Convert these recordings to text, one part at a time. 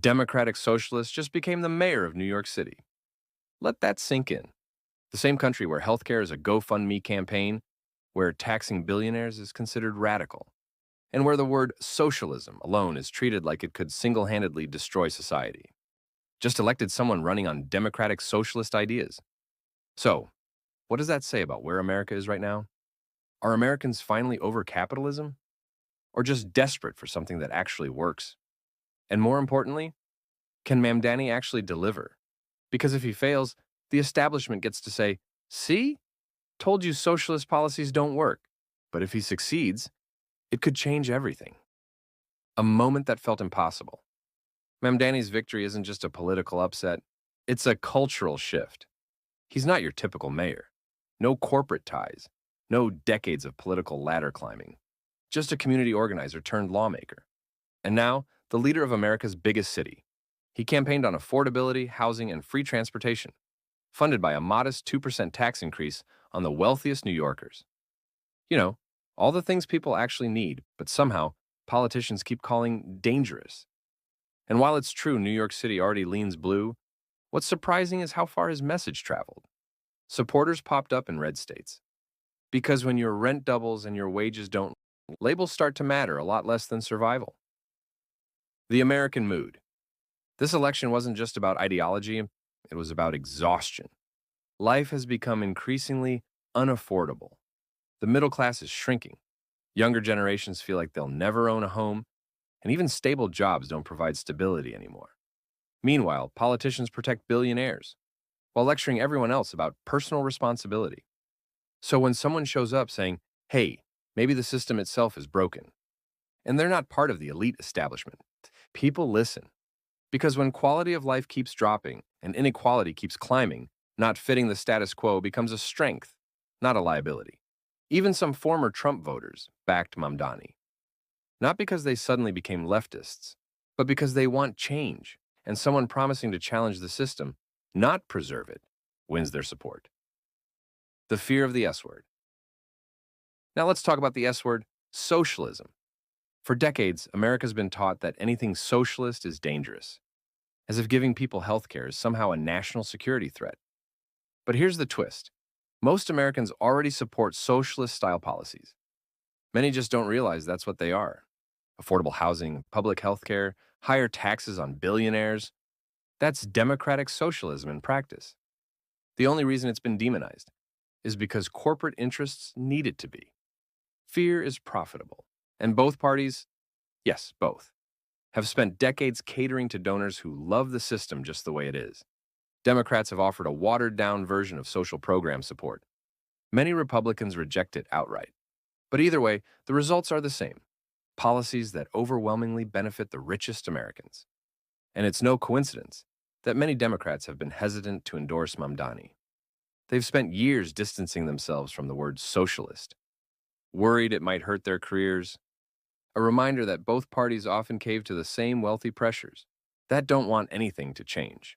democratic socialist just became the mayor of New York City. Let that sink in. The same country where healthcare is a GoFundMe campaign, where taxing billionaires is considered radical, and where the word socialism alone is treated like it could single-handedly destroy society. Just elected someone running on democratic socialist ideas. So, what does that say about where America is right now? Are Americans finally over capitalism? Or just desperate for something that actually works? And more importantly, can Mamdani actually deliver? Because if he fails, the establishment gets to say, see, told you socialist policies don't work. But if he succeeds, it could change everything. A moment that felt impossible. Mamdani's victory isn't just a political upset, it's a cultural shift. He's not your typical mayor. No corporate ties, no decades of political ladder climbing. Just a community organizer turned lawmaker. And now, the leader of America's biggest city. He campaigned on affordability, housing, and free transportation, funded by a modest 2% tax increase on the wealthiest New Yorkers. You know, all the things people actually need, but somehow politicians keep calling dangerous. And while it's true New York City already leans blue, what's surprising is how far his message traveled. Supporters popped up in red states. Because when your rent doubles and your wages don't, labels start to matter a lot less than survival. The American mood. This election wasn't just about ideology, it was about exhaustion. Life has become increasingly unaffordable. The middle class is shrinking. Younger generations feel like they'll never own a home, and even stable jobs don't provide stability anymore. Meanwhile, politicians protect billionaires, while lecturing everyone else about personal responsibility. So when someone shows up saying, hey, maybe the system itself is broken, and they're not part of the elite establishment, people listen. Because when quality of life keeps dropping and inequality keeps climbing, not fitting the status quo becomes a strength, not a liability. Even some former Trump voters backed Mamdani. Not because they suddenly became leftists, but because they want change, and someone promising to challenge the system, not preserve it, wins their support. The fear of the S word. Now let's talk about the S word, socialism. For decades, America's been taught that anything socialist is dangerous, as if giving people health care is somehow a national security threat. But here's the twist. Most Americans already support socialist-style policies. Many just don't realize that's what they are. Affordable housing, public health care, higher taxes on billionaires. That's democratic socialism in practice. The only reason it's been demonized is because corporate interests need it to be. Fear is profitable. And both parties, yes, both, have spent decades catering to donors who love the system just the way it is. Democrats have offered a watered-down version of social program support. Many Republicans reject it outright. But either way, the results are the same. Policies that overwhelmingly benefit the richest Americans. And it's no coincidence that many Democrats have been hesitant to endorse Mamdani. They've spent years distancing themselves from the word socialist, worried it might hurt their careers. A reminder that both parties often cave to the same wealthy pressures that don't want anything to change.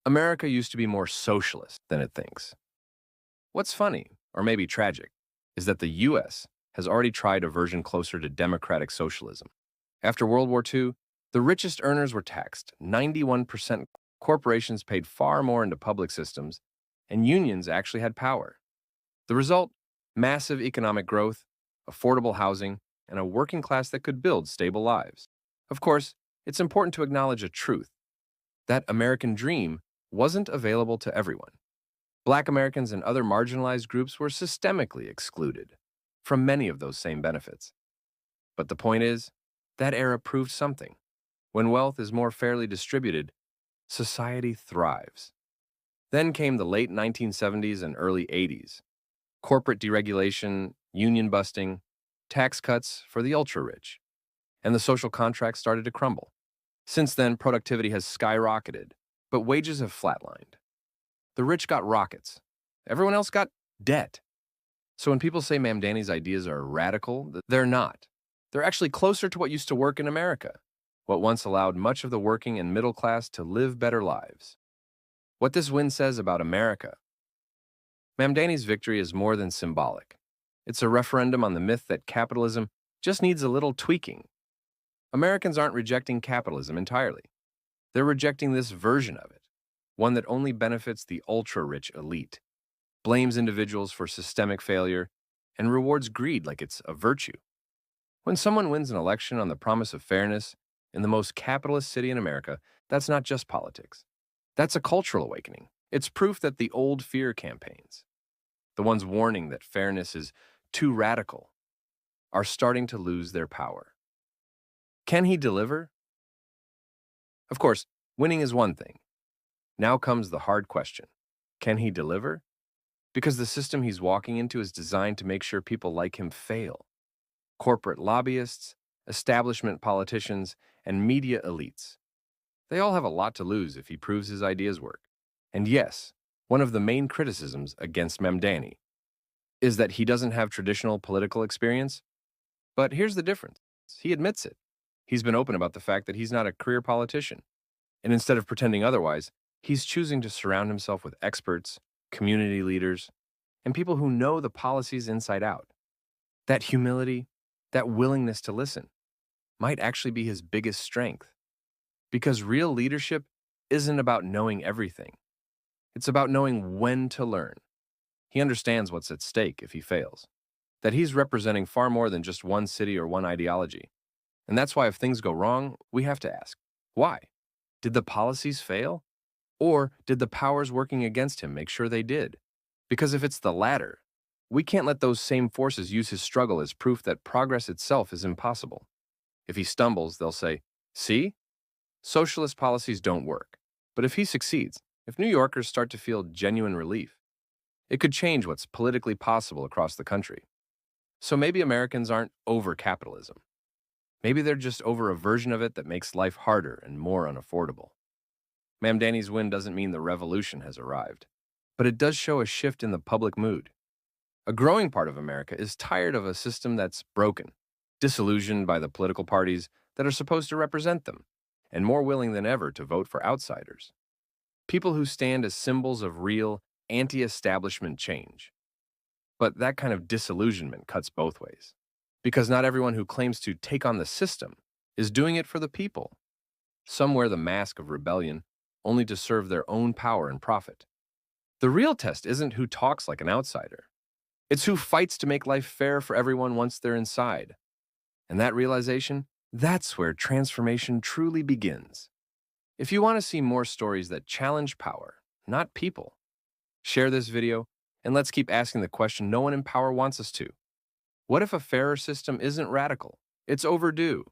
America used to be more socialist than it thinks. What's funny, or maybe tragic, is that the U.S. has already tried a version closer to democratic socialism. After World War II, the richest earners were taxed. 91% corporations paid far more into public systems, and unions actually had power. The result? Massive economic growth, affordable housing, and a working class that could build stable lives. Of course, it's important to acknowledge a truth. That American dream wasn't available to everyone. Black Americans and other marginalized groups were systemically excluded from many of those same benefits. But the point is, that era proved something. When wealth is more fairly distributed, society thrives. Then came the late 1970s and early 80s. Corporate deregulation, union busting, tax cuts for the ultra-rich, and the social contract started to crumble. Since then, productivity has skyrocketed, but wages have flatlined. The rich got rockets. Everyone else got debt. So when people say Mamdani's ideas are radical, they're not. They're actually closer to what used to work in America, what once allowed much of the working and middle class to live better lives. What this win says about America. Mamdani's victory is more than symbolic. It's a referendum on the myth that capitalism just needs a little tweaking. Americans aren't rejecting capitalism entirely. They're rejecting this version of it, one that only benefits the ultra-rich elite, blames individuals for systemic failure, and rewards greed like it's a virtue. When someone wins an election on the promise of fairness in the most capitalist city in America, that's not just politics. That's a cultural awakening. It's proof that the old fear campaigns, the ones warning that fairness is too radical, are starting to lose their power. Can he deliver? Of course, winning is one thing. Now comes the hard question. Can he deliver? Because the system he's walking into is designed to make sure people like him fail. Corporate lobbyists, establishment politicians, and media elites. They all have a lot to lose if he proves his ideas work. And yes, one of the main criticisms against Mamdani is that he doesn't have traditional political experience. But here's the difference. He admits it. He's been open about the fact that he's not a career politician. And instead of pretending otherwise, he's choosing to surround himself with experts, community leaders, and people who know the policies inside out. That humility, that willingness to listen, might actually be his biggest strength. Because real leadership isn't about knowing everything. It's about knowing when to learn. He understands what's at stake if he fails, that he's representing far more than just one city or one ideology. And that's why if things go wrong, we have to ask, why? Did the policies fail? Or did the powers working against him make sure they did? Because if it's the latter, we can't let those same forces use his struggle as proof that progress itself is impossible. If he stumbles, they'll say, see? Socialist policies don't work. But if he succeeds, if New Yorkers start to feel genuine relief, it could change what's politically possible across the country. So maybe Americans aren't over capitalism. Maybe they're just over a version of it that makes life harder and more unaffordable. Mamdani's win doesn't mean the revolution has arrived, but it does show a shift in the public mood. A growing part of America is tired of a system that's broken, disillusioned by the political parties that are supposed to represent them, and more willing than ever to vote for outsiders. People who stand as symbols of real, anti-establishment change. But that kind of disillusionment cuts both ways. Because not everyone who claims to take on the system is doing it for the people. Some wear the mask of rebellion only to serve their own power and profit. The real test isn't who talks like an outsider. It's who fights to make life fair for everyone once they're inside. And that realization, that's where transformation truly begins. If you want to see more stories that challenge power, not people, share this video and let's keep asking the question no one in power wants us to. What if a fairer system isn't radical? It's overdue.